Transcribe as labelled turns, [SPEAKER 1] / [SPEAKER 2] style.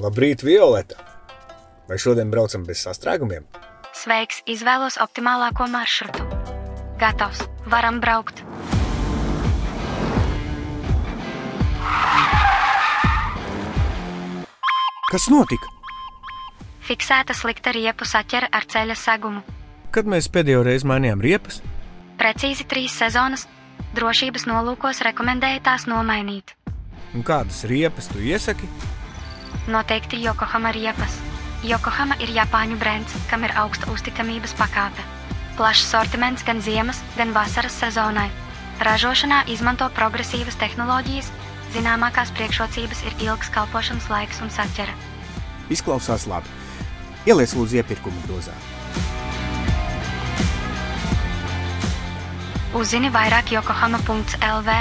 [SPEAKER 1] Labrīt, Violeta! Vai šodien braucam bez sastrēgumiem?
[SPEAKER 2] Sveiks, izvēlos optimālāko maršrutu. Gatavs, varam braukt.
[SPEAKER 3] Kas notika?
[SPEAKER 2] Fiksēta slikta riepu saķere ar ceļa segumu.
[SPEAKER 3] Kad mēs pēdējo reizi mainījām riepas?
[SPEAKER 2] Precīzi 3 sezonas. Drošības nolūkos rekomendēju tās nomainīt.
[SPEAKER 3] Un kādas riepas tu iesaki?
[SPEAKER 2] Noteikti Yokohama riepas. Yokohama ir Japāņu brands, kam ir augsta uzticamības pakāpe. Plašs sortiments gan ziemas, gan vasaras sezonai. Ražošanā izmanto progresīvas tehnoloģijas, zināmākās priekšrocības ir ilgs kalpošanas laiks un saķere.
[SPEAKER 3] Izklausās labi. Ieliec lūdzu iepirkumu dozā.
[SPEAKER 2] Uzzini vairāk yokohama.lv.